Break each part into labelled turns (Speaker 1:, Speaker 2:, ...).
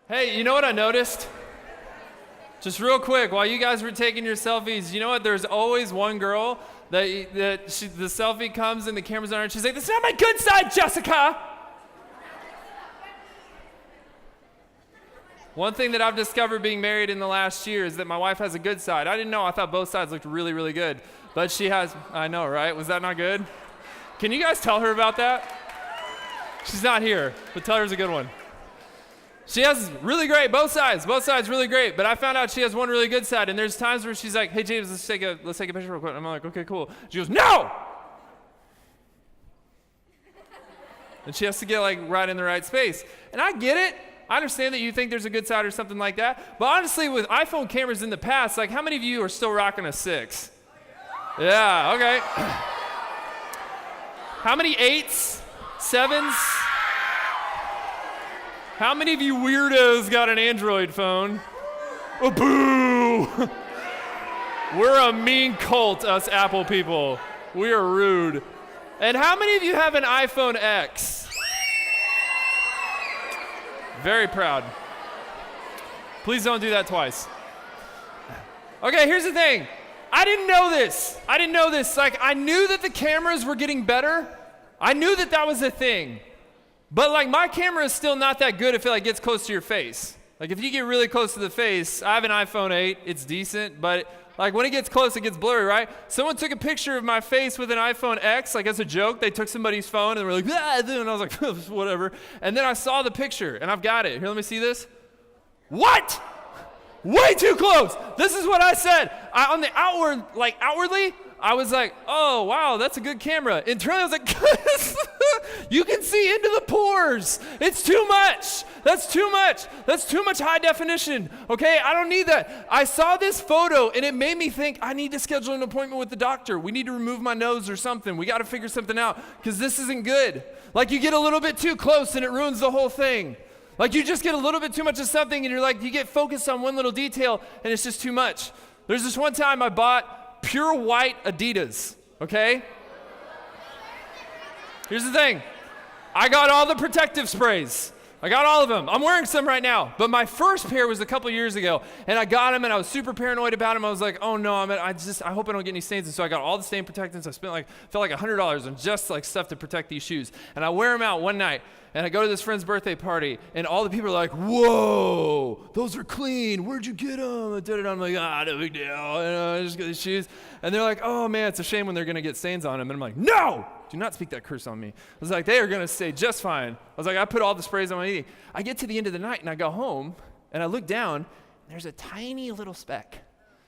Speaker 1: Hey, you know what I noticed? Just real quick, while you guys were taking your selfies, you know what? There's always one girl the selfie comes and the camera's on her and she's like, "This is not my good side, Jessica." One thing that I've discovered being married in the last year is that my wife has a good side. I didn't know. I thought both sides looked really, really good. But she has, I know, right? Was that not good? Can you guys tell her about that? She's not here, but tell her it's a good one. She has really great, both sides really great, but I found out she has one really good side, and there's times where she's like, "Hey James, let's take a picture real quick." And I'm like, "Okay, cool." She goes, "No!" And she has to get like right in the right space. And I get it. I understand that you think there's a good side or something like that, but honestly, with iPhone cameras in the past, like how many of you are still rocking a 6? Yeah, okay. How many 8s, 7s? How many of you weirdos got an Android phone? Oh, boo! We're a mean cult, us Apple people. We are rude. And how many of you have an iPhone X? Very proud. Please don't do that twice. Okay, here's the thing. I didn't know this. Like, I knew that the cameras were getting better. I knew that that was a thing. But like my camera is still not that good if it like gets close to your face. Like if you get really close to the face, I have an iPhone 8, it's decent, but like when it gets close, it gets blurry, right? Someone took a picture of my face with an iPhone X, like as a joke. They took somebody's phone and they were like, "Ah," and I was like, whatever. And then I saw the picture and I've got it. Here, let me see this. What? Way too close. This is what I said. On the outwardly, I was like, "Oh, wow, that's a good camera." Internally, I was like, "You can see into the pores. It's too much. That's too much. That's too much high definition. Okay, I don't need that." I saw this photo, and it made me think, I need to schedule an appointment with the doctor. We need to remove my nose or something. We got to figure something out, because this isn't good. Like, you get a little bit too close, and it ruins the whole thing. Like, you just get a little bit too much of something, and you're like, you get focused on one little detail, and it's just too much. There's this one time I bought pure white Adidas, okay? Here's the thing. I got all the protective sprays. I got all of them. I'm wearing some right now. But my first pair was a couple years ago, and I got them, and I was super paranoid about them. I was like, "Oh no, I hope I don't get any stains." And so I got all the stain protectants. I felt like $100 on just like stuff to protect these shoes. And I wear them out one night, and I go to this friend's birthday party, and all the people are like, "Whoa, those are clean. Where'd you get them?" I'm like, "No big deal. I just got these shoes." And they're like, "Oh man, it's a shame when they're gonna get stains on them." And I'm like, "No! Do not speak that curse on me." I was like, "They are gonna stay just fine." I was like, I put all the sprays on my knee. I get to the end of the night and I go home and I look down and there's a tiny little speck.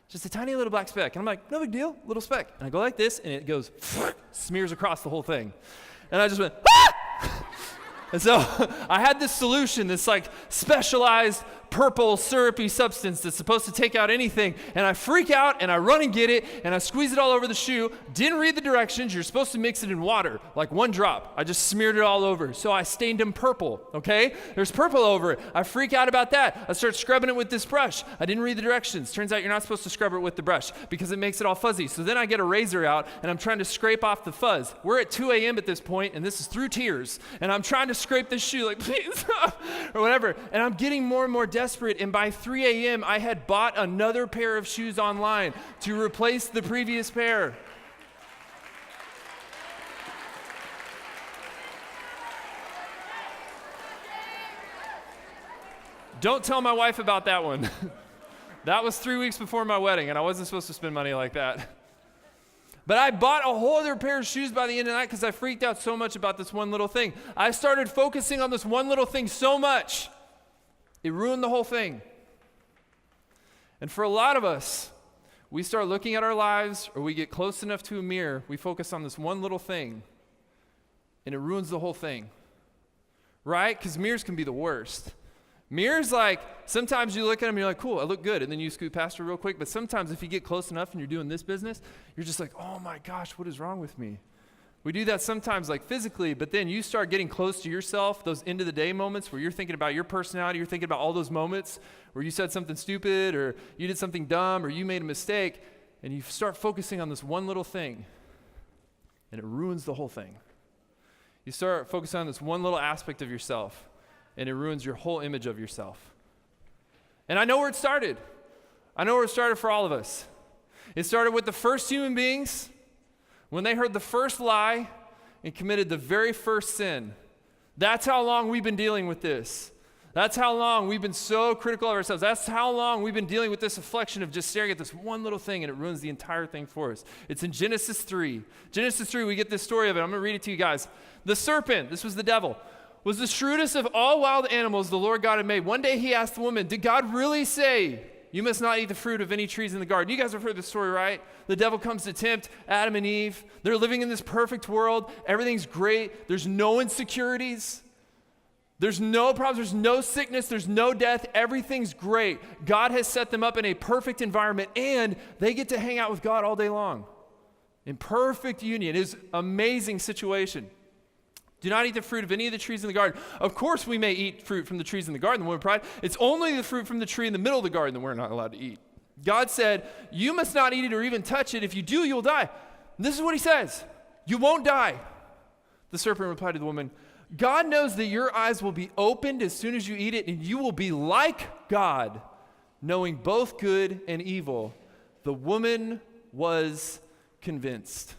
Speaker 1: Just a tiny little black speck. And I'm like, "No big deal, little speck." And I go like this and it goes, smears across the whole thing. And I just went, "Ah!" And so I had this solution, this like specialized purple syrupy substance that's supposed to take out anything, and I freak out and I run and get it and I squeeze it all over the shoe. Didn't read the directions. You're supposed to mix it in water, like one drop. I just smeared it all over, so I stained them purple, okay? There's purple over it. I freak out about that. I start scrubbing it with this brush. I didn't read the directions. Turns out you're not supposed to scrub it with the brush because it makes it all fuzzy. So then I get a razor out and I'm trying to scrape off the fuzz. We're at 2 a.m. at this point, and this is through tears, and I'm trying to scrape this shoe like, "Please," or whatever, and I'm getting more and more desperate, and by 3 a.m. I had bought another pair of shoes online to replace the previous pair. Don't tell my wife about that one. That was 3 weeks before my wedding, and I wasn't supposed to spend money like that. But I bought a whole other pair of shoes by the end of the night because I freaked out so much about this one little thing. I started focusing on this one little thing so much, it ruined the whole thing. And for a lot of us, we start looking at our lives or we get close enough to a mirror, we focus on this one little thing, and it ruins the whole thing. Right? Because mirrors can be the worst. Mirrors, like, sometimes you look at them and you're like, "Cool, I look good," and then you scoot past it real quick. But sometimes if you get close enough and you're doing this business, you're just like, "Oh my gosh, what is wrong with me?" We do that sometimes like physically, but then you start getting close to yourself, those end of the day moments where you're thinking about your personality, you're thinking about all those moments where you said something stupid or you did something dumb or you made a mistake, and you start focusing on this one little thing, and it ruins the whole thing. You start focusing on this one little aspect of yourself, and it ruins your whole image of yourself. And I know where it started. I know where it started for all of us. It started with the first human beings when they heard the first lie and committed the very first sin. That's how long we've been dealing with this. That's how long we've been so critical of ourselves. That's how long we've been dealing with this affliction of just staring at this one little thing and it ruins the entire thing for us. It's in Genesis 3. Genesis 3, we get this story of it. I'm going to read it to you guys. The serpent, this was the devil, was the shrewdest of all wild animals the Lord God had made. One day he asked the woman, did God really say, you must not eat the fruit of any trees in the garden? You guys have heard this story, right? The devil comes to tempt Adam and Eve. They're living in this perfect world. Everything's great. There's no insecurities. There's no problems, there's no sickness, there's no death, everything's great. God has set them up in a perfect environment, and they get to hang out with God all day long in perfect union. It is an amazing situation. Do not eat the fruit of any of the trees in the garden. Of course we may eat fruit from the trees in the garden, the woman replied. It's only the fruit from the tree in the middle of the garden that we're not allowed to eat. God said, you must not eat it or even touch it. If you do, you'll die. And this is what he says, you won't die. The serpent replied to the woman, God knows that your eyes will be opened as soon as you eat it, and you will be like God, knowing both good and evil. The woman was convinced.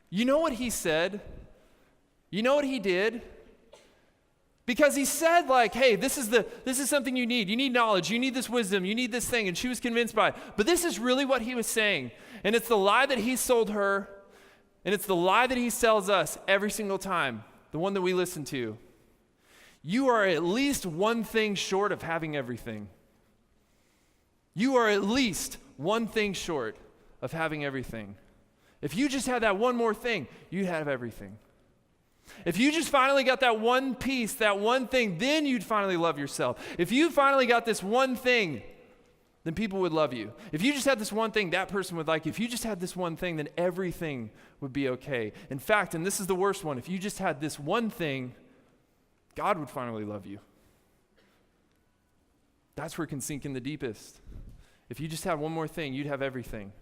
Speaker 1: You know what he said? You know what he did? Because he said, like, hey, this is something you need. You need knowledge. You need this wisdom. You need this thing. And she was convinced by it. But this is really what he was saying. And it's the lie that he sold her, and it's the lie that he sells us every single time. The one that we listen to. You are at least one thing short of having everything. You are at least one thing short of having everything. If you just had that one more thing, you'd have everything. If you just finally got that one piece, that one thing, then you'd finally love yourself. If you finally got this one thing, then people would love you. If you just had this one thing, that person would like you. If you just had this one thing, then everything would be okay. In fact, and this is the worst one, if you just had this one thing, God would finally love you. That's where it can sink in the deepest. If you just had one more thing, you'd have everything.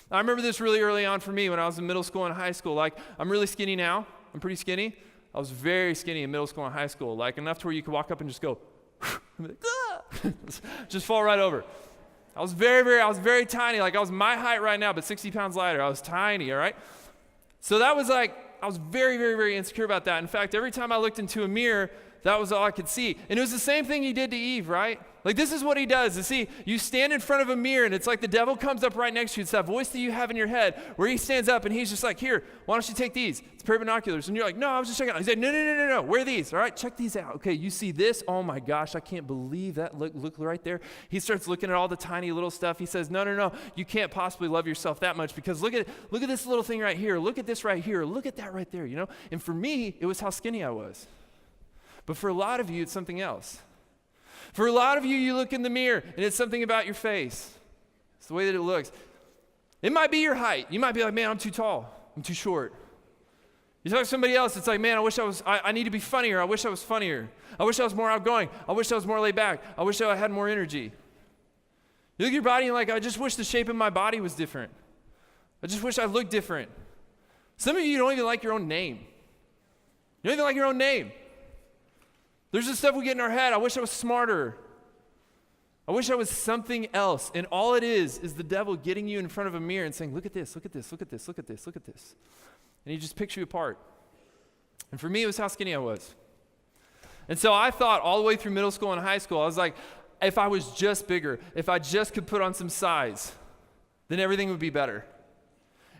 Speaker 1: I remember this really early on for me when I was in middle school and high school. Like, I'm really skinny now. I'm pretty skinny. I was very skinny in middle school and high school, like enough to where you could walk up and just go, just fall right over. I was very tiny. Like, I was my height right now, but 60 pounds lighter. I was tiny, all right? So that was like, I was very insecure about that. In fact, every time I looked into a mirror, that was all I could see. And it was the same thing he did to Eve, right? Like, this is what he does. You see, you stand in front of a mirror, and it's like the devil comes up right next to you. It's that voice that you have in your head where he stands up, and he's just like, here, why don't you take these? It's a pair of binoculars. And you're like, no, I was just checking out. He's like, no, wear these, all right? Check these out. Okay, you see this? Oh, my gosh, I can't believe that. Look right there. He starts looking at all the tiny little stuff. He says, no, you can't possibly love yourself that much because look at this little thing right here. Look at this right here. Look at that right there, you know? And for me, it was how skinny I was. But for a lot of you, it's something else. For a lot of you, you look in the mirror, and it's something about your face. It's the way that it looks. It might be your height. You might be like, man, I'm too tall. I'm too short. You talk to somebody else, it's like, man, I need to be funnier. I wish I was funnier. I wish I was more outgoing. I wish I was more laid back. I wish I had more energy. You look at your body and like, I just wish the shape of my body was different. I just wish I looked different. Some of you don't even like your own name. You don't even like your own name. There's this stuff we get in our head. I wish I was smarter. I wish I was something else. And all it is the devil getting you in front of a mirror and saying, look at this, look at this, look at this, look at this, look at this. And he just picks you apart. And for me, it was how skinny I was. And so I thought all the way through middle school and high school, I was like, if I was just bigger, if I just could put on some size, then everything would be better.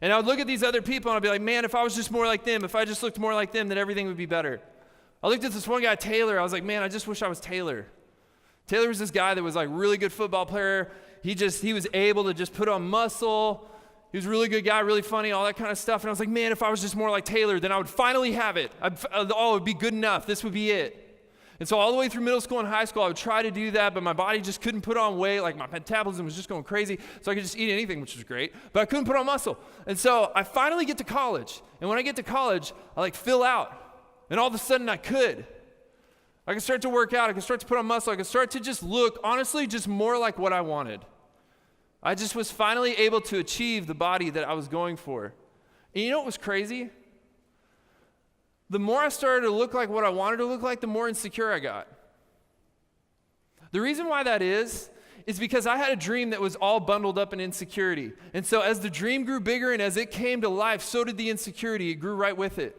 Speaker 1: And I would look at these other people and I'd be like, man, if I was just more like them, if I just looked more like them, then everything would be better. I looked at this one guy, Taylor. I was like, man, I just wish I was Taylor. Taylor was this guy that was like really good football player. He was able to just put on muscle. He was a really good guy, really funny, all that kind of stuff. And I was like, man, if I was just more like Taylor, then I would finally have it. It would be good enough. This would be it. And so all the way through middle school and high school, I would try to do that, but my body just couldn't put on weight. Like, my metabolism was just going crazy, so I could just eat anything, which was great, but I couldn't put on muscle. And so I finally get to college. And when I get to college, I like fill out. And all of a sudden I could start to work out. I could start to put on muscle. I could start to just look, honestly, just more like what I wanted. I just was finally able to achieve the body that I was going for. And you know what was crazy? The more I started to look like what I wanted to look like, the more insecure I got. The reason why that is because I had a dream that was all bundled up in insecurity. And so as the dream grew bigger and as it came to life, so did the insecurity. It grew right with it.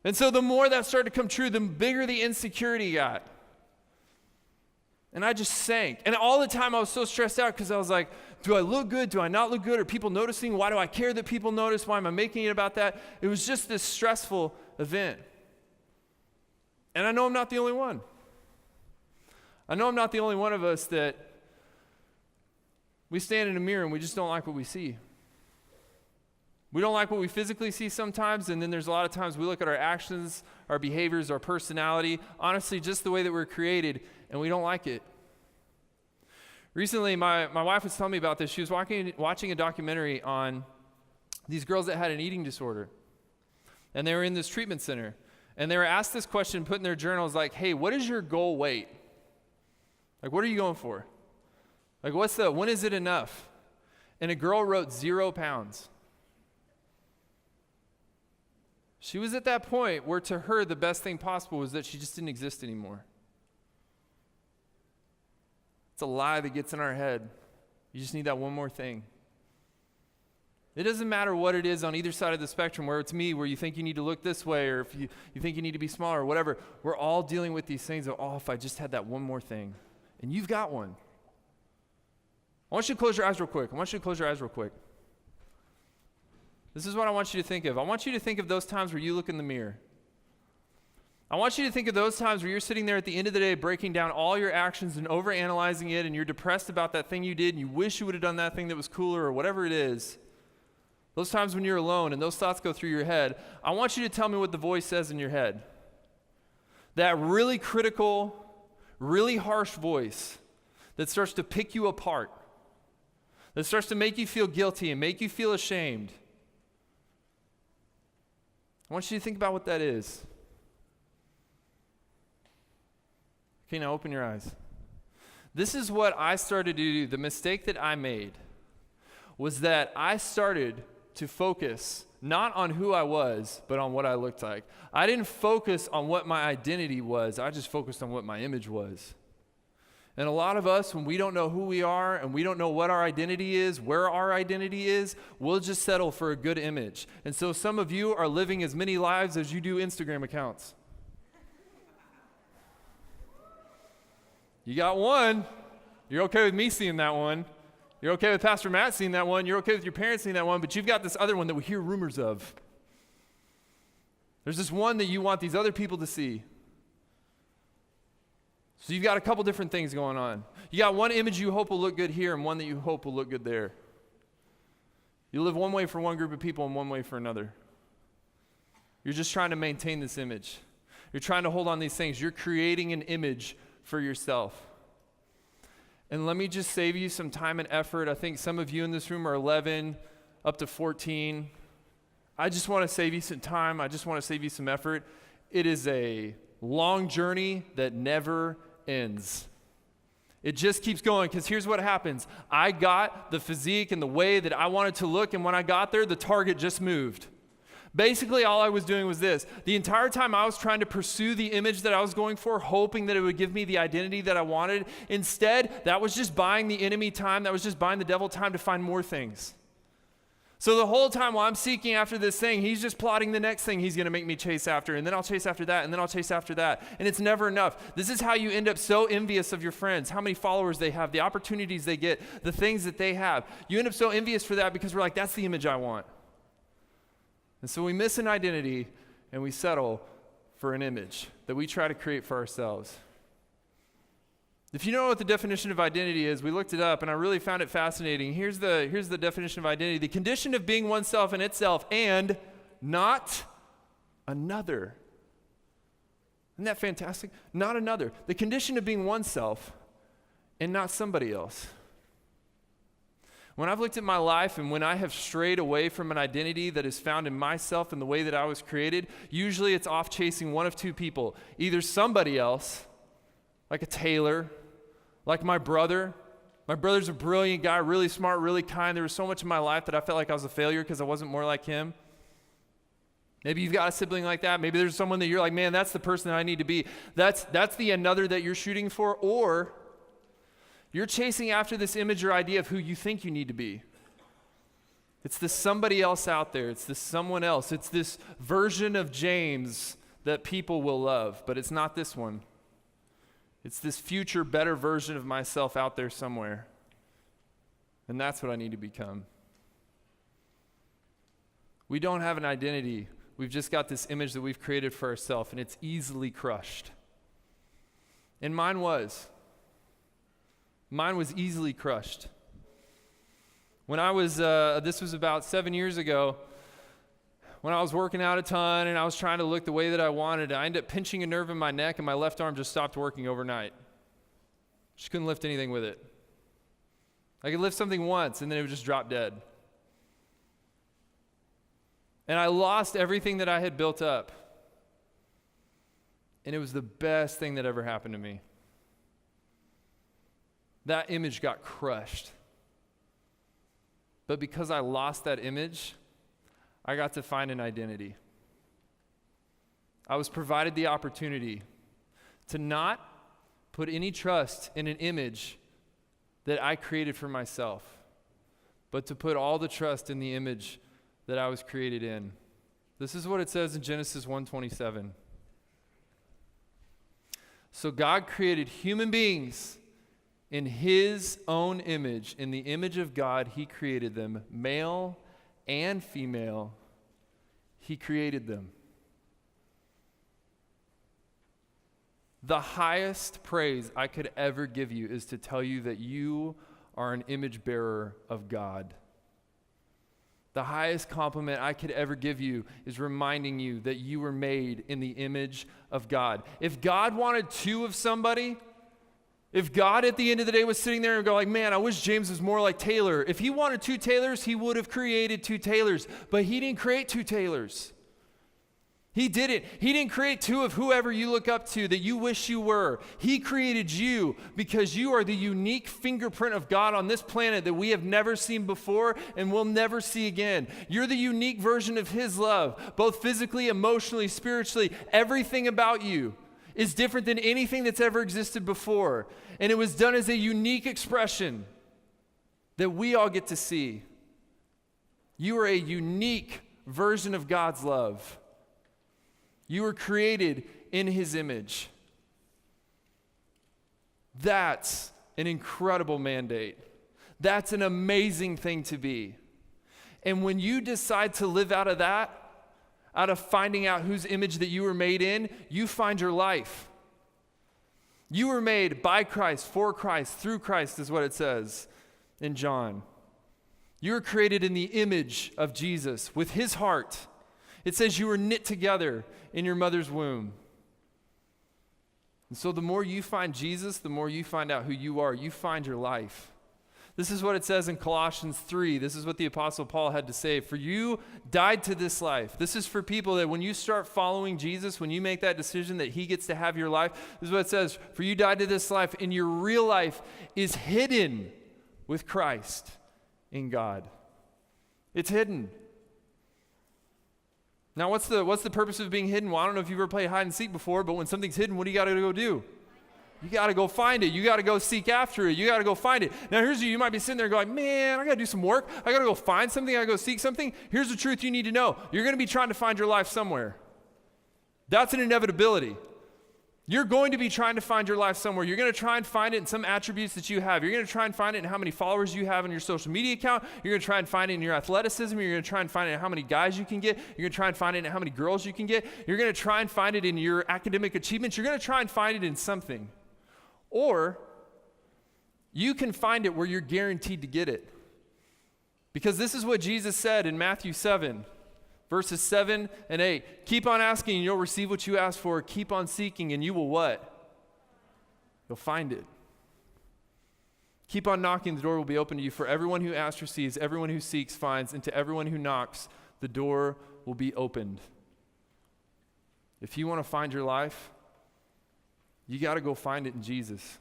Speaker 1: And so the more that started to come true, the bigger the insecurity got. And I just sank. And all the time I was so stressed out because I was like, do I look good? Do I not look good? Are people noticing? Why do I care that people notice? Why am I making it about that? It was just this stressful event. And I know I'm not the only one. I know I'm not the only one of us that we stand in a mirror and we just don't like what we see. We don't like what we physically see sometimes, and then there's a lot of times we look at our actions, our behaviors, our personality, honestly, just the way that we're created, and we don't like it. Recently, my wife was telling me about this. She was watching a documentary on these girls that had an eating disorder, and they were in this treatment center, and they were asked this question, put in their journals, like, hey, what is your goal weight? Like, what are you going for? Like, when is it enough? And a girl wrote 0 pounds. She was at that point where to her the best thing possible was that she just didn't exist anymore. It's a lie that gets in our head. You just need that one more thing. It doesn't matter what it is on either side of the spectrum, where it's me, where you think you need to look this way, or if you think you need to be smaller, or whatever. We're all dealing with these things of, if I just had that one more thing. And you've got one. I want you to close your eyes real quick. This is what I want you to think of. I want you to think of those times where you look in the mirror. I want you to think of those times where you're sitting there at the end of the day breaking down all your actions and overanalyzing it, and you're depressed about that thing you did, and you wish you would have done that thing that was cooler or whatever it is. Those times when you're alone and those thoughts go through your head, I want you to tell me what the voice says in your head. That really critical, really harsh voice that starts to pick you apart, that starts to make you feel guilty and make you feel ashamed. I want you to think about what that is. Okay, now open your eyes. This is what I started to do. The mistake that I made was that I started to focus not on who I was, but on what I looked like. I didn't focus on what my identity was. I just focused on what my image was. And a lot of us, when we don't know who we are and we don't know what our identity is, where our identity is, we'll just settle for a good image. And so some of you are living as many lives as you do Instagram accounts. You got one. You're okay with me seeing that one. You're okay with Pastor Matt seeing that one. You're okay with your parents seeing that one. But you've got this other one that we hear rumors of. There's this one that you want these other people to see. So you've got a couple different things going on. You got one image you hope will look good here and one that you hope will look good there. You live one way for one group of people and one way for another. You're just trying to maintain this image. You're trying to hold on these things. You're creating an image for yourself. And let me just save you some time and effort. I think some of you in this room are 11 up to 14. I just want to save you some time. I just want to save you some effort. It is a long journey that never ends. It just keeps going, because here's what happens. I got the physique and the way that I wanted to look, and when I got there, the target just moved. Basically, all I was doing was this. The entire time I was trying to pursue the image that I was going for, hoping that it would give me the identity that I wanted. Instead, that was just buying the enemy time. That was just buying the devil time to find more things. So the whole time while I'm seeking after this thing, he's just plotting the next thing he's going to make me chase after, and then I'll chase after that, and then I'll chase after that, and it's never enough. This is how you end up so envious of your friends, how many followers they have, the opportunities they get, the things that they have. You end up so envious for that because we're like, that's the image I want. And so we miss an identity, and we settle for an image that we try to create for ourselves. If you know what the definition of identity is, we looked it up, and I really found it fascinating. Here's the definition of identity: the condition of being oneself in itself and not another. Isn't that fantastic? Not another. The condition of being oneself and not somebody else. When I've looked at my life and when I have strayed away from an identity that is found in myself and the way that I was created, usually it's off chasing one of two people. Either somebody else, like a tailor, like my brother. My brother's a brilliant guy, really smart, really kind. There was so much in my life that I felt like I was a failure because I wasn't more like him. Maybe you've got a sibling like that. Maybe there's someone that you're like, man, that's the person that I need to be. That's the another that you're shooting for. Or you're chasing after this image or idea of who you think you need to be. It's this somebody else out there. It's this someone else. It's this version of James that people will love, but it's not this one. It's this future, better version of myself out there somewhere. And that's what I need to become. We don't have an identity. We've just got this image that we've created for ourselves, and it's easily crushed. And mine was. Mine was easily crushed. When I was, this was about 7 years ago, when I was working out a ton and I was trying to look the way that I wanted, I ended up pinching a nerve in my neck and my left arm just stopped working overnight. Just couldn't lift anything with it. I could lift something once and then it would just drop dead. And I lost everything that I had built up. And it was the best thing that ever happened to me. That image got crushed. But because I lost that image, I got to find an identity. I was provided the opportunity to not put any trust in an image that I created for myself, but to put all the trust in the image that I was created in. This is what it says in Genesis 1:27. So God created human beings in his own image. In the image of God, he created them. Male and female, he created them. The highest praise I could ever give you is to tell you that you are an image bearer of God. The highest compliment I could ever give you is reminding you that you were made in the image of God. If God wanted two of somebody, if God at the end of the day was sitting there and go like, man, I wish James was more like Taylor. If he wanted two Taylors, he would have created two Taylors. But he didn't create two Taylors. He didn't. He didn't create two of whoever you look up to that you wish you were. He created you because you are the unique fingerprint of God on this planet that we have never seen before and will never see again. You're the unique version of his love, both physically, emotionally, spiritually. Everything about you is different than anything that's ever existed before. And it was done as a unique expression that we all get to see. You are a unique version of God's love. You were created in his image. That's an incredible mandate. That's an amazing thing to be. And when you decide to live out of that, out of finding out whose image that you were made in, you find your life. You were made by Christ, for Christ, through Christ is what it says in John. You were created in the image of Jesus with his heart. It says you were knit together in your mother's womb. And so the more you find Jesus, the more you find out who you are. You find your life. This is what it says in Colossians 3. This is what the Apostle Paul had to say. For you died to this life. This is for people that when you start following Jesus, when you make that decision that he gets to have your life, this is what it says. For you died to this life, and your real life is hidden with Christ in God. It's hidden. Now, what's the purpose of being hidden? Well, I don't know if you've ever played hide and seek before, but when something's hidden, what do you got to go do? You got to go find it. You got to go seek after it. You got to go find it. Now, here's you might be sitting there going, man, I got to do some work. I got to go find something. I got to go seek something. Here's the truth you need to know. You're going to be trying to find your life somewhere. That's an inevitability. You're going to be trying to find your life somewhere. You're going to try and find it in some attributes that you have. You're going to try and find it in how many followers you have on your social media account. You're going to try and find it in your athleticism. You're going to try and find it in how many guys you can get. You're going to try and find it in how many girls you can get. You're going to try and find it in your academic achievements. You're going to try and find it in something. Or you can find it where you're guaranteed to get it. Because this is what Jesus said in Matthew 7. Verses 7 and 8. Keep on asking and you'll receive what you ask for. Keep on seeking and you will what? You'll find it. Keep on knocking, the door will be open to you. For everyone who asks receives, everyone who seeks finds, and to everyone who knocks, the door will be opened. If you want to find your life, you got to go find it in Jesus.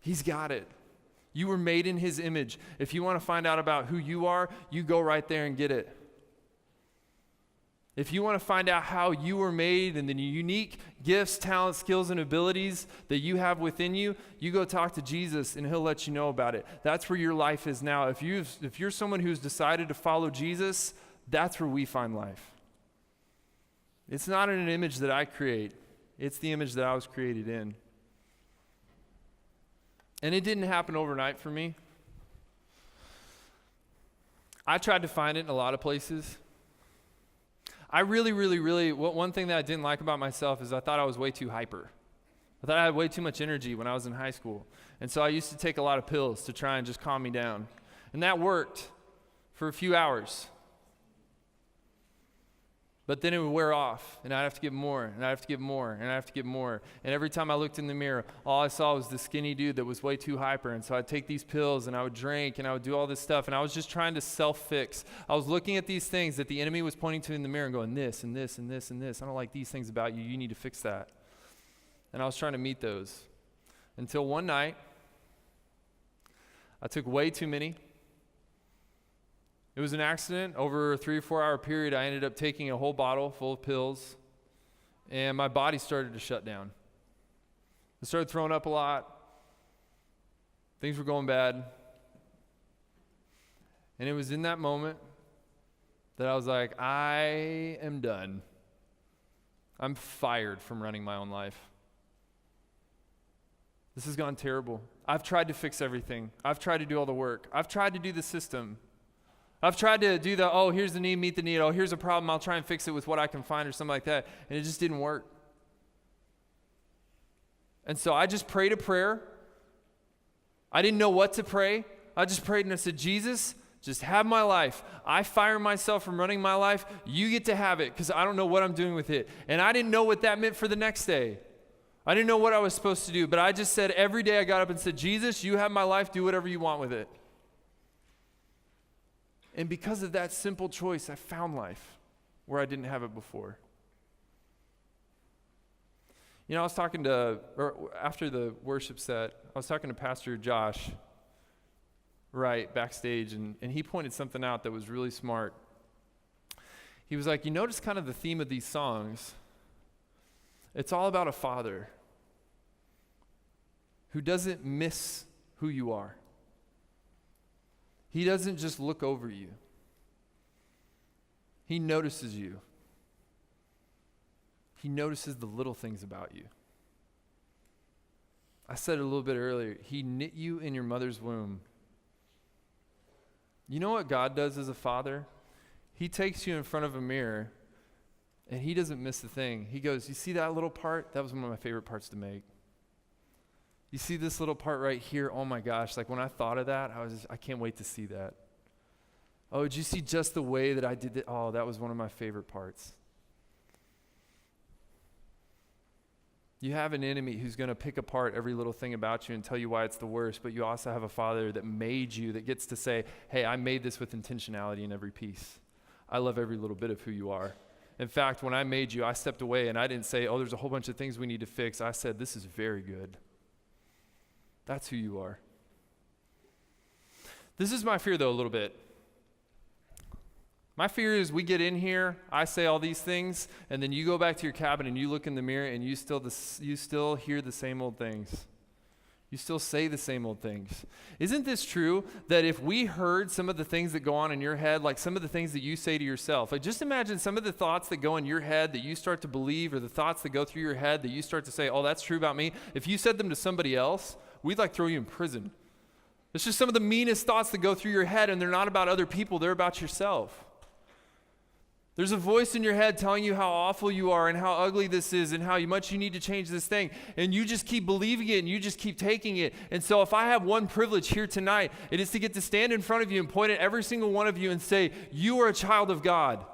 Speaker 1: He's got it. You were made in his image. If you want to find out about who you are, you go right there and get it. If you want to find out how you were made and the unique gifts, talents, skills, and abilities that you have within you, you go talk to Jesus and he'll let you know about it. That's where your life is now. If you're someone who's decided to follow Jesus, that's where we find life. It's not an image that I create. It's the image that I was created in. And it didn't happen overnight for me. I tried to find it in a lot of places. I really, one thing that I didn't like about myself is I thought I was way too hyper. I thought I had way too much energy when I was in high school. And so I used to take a lot of pills to try and just calm me down. And that worked for a few hours. But then it would wear off, and I'd have to get more, and I'd have to get more, and I'd have to get more. And every time I looked in the mirror, all I saw was this skinny dude that was way too hyper. And so I'd take these pills, and I would drink, and I would do all this stuff, and I was just trying to self-fix. I was looking at these things that the enemy was pointing to in the mirror and going, this, and this, and this, and this. I don't like these things about you. You need to fix that. And I was trying to meet those. Until one night, I took way too many. It was an accident. Over a 3 or 4 hour period, I ended up taking a whole bottle full of pills, and my body started to shut down. I started throwing up a lot. Things were going bad. And it was in that moment that I was like, I am done. I'm fired from running my own life. This has gone terrible. I've tried to fix everything. I've tried to do all the work. I've tried to do the system. I've tried to do here's the need, meet the need. Oh, here's a problem. I'll try and fix it with what I can find or something like that. And it just didn't work. And so I just prayed a prayer. I didn't know what to pray. I just prayed and I said, Jesus, just have my life. I fire myself from running my life. You get to have it because I don't know what I'm doing with it. And I didn't know what that meant for the next day. I didn't know what I was supposed to do. But I just said every day I got up and said, Jesus, you have my life. Do whatever you want with it. And because of that simple choice, I found life where I didn't have it before. You know, after the worship set, I was talking to Pastor Josh Wright backstage, and he pointed something out that was really smart. He was like, you notice kind of the theme of these songs? It's all about a father who doesn't miss who you are. He doesn't just look over you. He notices you. He notices the little things about you. I said it a little bit earlier. He knit you in your mother's womb. You know what God does as a father? He takes you in front of a mirror, and he doesn't miss a thing. He goes, you see that little part? That was one of my favorite parts to make. You see this little part right here? Oh my gosh, like when I thought of that, I can't wait to see that. Oh, did you see just the way that I did it? Oh, that was one of my favorite parts. You have an enemy who's going to pick apart every little thing about you and tell you why it's the worst, but you also have a father that made you, that gets to say, hey, I made this with intentionality in every piece. I love every little bit of who you are. In fact, when I made you, I stepped away and I didn't say, oh, there's a whole bunch of things we need to fix. I said, this is very good. That's who you are. This is my fear, though, a little bit. My fear is we get in here, I say all these things, and then you go back to your cabin and you look in the mirror and you still hear the same old things. You still say the same old things. Isn't this true that if we heard some of the things that go on in your head, like some of the things that you say to yourself, like just imagine some of the thoughts that go in your head that you start to believe, or the thoughts that go through your head that you start to say, oh, that's true about me. If you said them to somebody else, we'd like throw you in prison. It's just some of the meanest thoughts that go through your head, and they're not about other people, they're about yourself. There's a voice in your head telling you how awful you are and how ugly this is and how much you need to change this thing. And you just keep believing it and you just keep taking it. And so if I have one privilege here tonight, it is to get to stand in front of you and point at every single one of you and say, you are a child of God.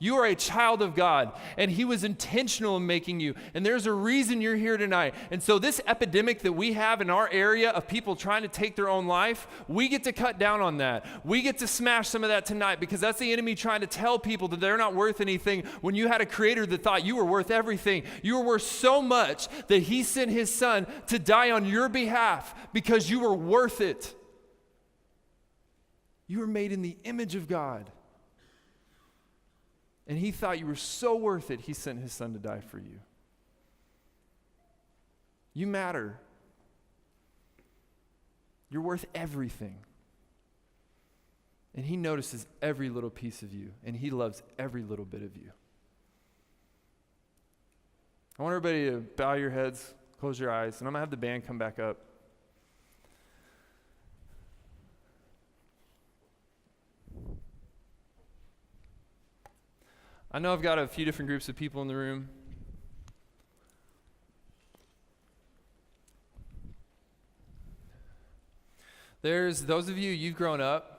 Speaker 1: You are a child of God, and he was intentional in making you, and there's a reason you're here tonight. And so this epidemic that we have in our area of people trying to take their own life, we get to cut down on that. We get to smash some of that tonight, because that's the enemy trying to tell people that they're not worth anything when you had a creator that thought you were worth everything. You were worth so much that he sent his son to die on your behalf because you were worth it. You were made in the image of God. And he thought you were so worth it, he sent his son to die for you. You matter. You're worth everything. And he notices every little piece of you, and he loves every little bit of you. I want everybody to bow your heads, close your eyes, and I'm going to have the band come back up. I know I've got a few different groups of people in the room. There's those of you, you've grown up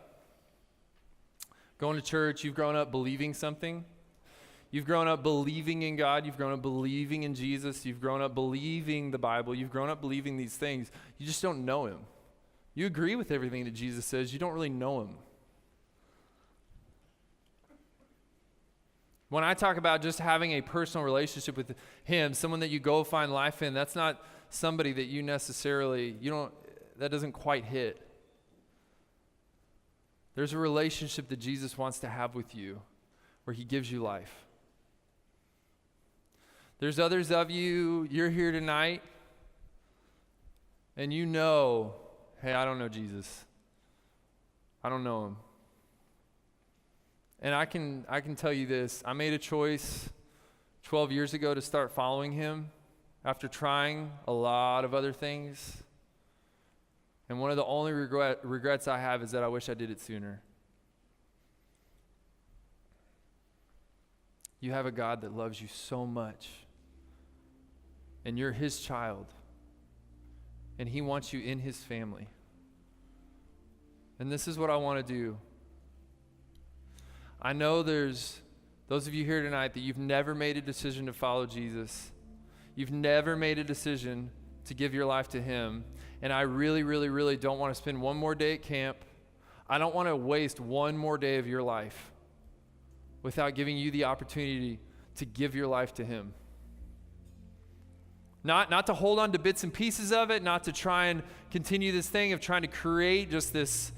Speaker 1: going to church, you've grown up believing something. You've grown up believing in God, you've grown up believing in Jesus, you've grown up believing the Bible, you've grown up believing these things. You just don't know him. You agree with everything that Jesus says, you don't really know him. When I talk about just having a personal relationship with him, someone that you go find life in, that's not somebody that you necessarily, that doesn't quite hit. There's a relationship that Jesus wants to have with you where he gives you life. There's others of you, you're here tonight, and you know, hey, I don't know Jesus. I don't know him. And I can tell you this, I made a choice 12 years ago to start following him after trying a lot of other things. And one of the only regrets I have is that I wish I did it sooner. You have a God that loves you so much. And you're his child. And he wants you in his family. And this is what I want to do. I know there's those of you here tonight that you've never made a decision to follow Jesus. You've never made a decision to give your life to him. And I really, really, really don't want to spend one more day at camp. I don't want to waste one more day of your life without giving you the opportunity to give your life to him. Not to hold on to bits and pieces of it, not to try and continue this thing of trying to create just this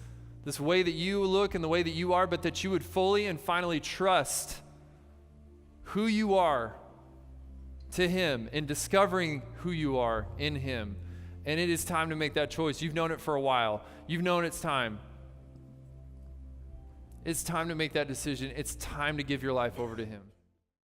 Speaker 1: way that you look and the way that you are, but that you would fully and finally trust who you are to him and discovering who you are in him. And it is time to make that choice. You've known it for a while. You've known it's time. It's time to make that decision. It's time to give your life over to him.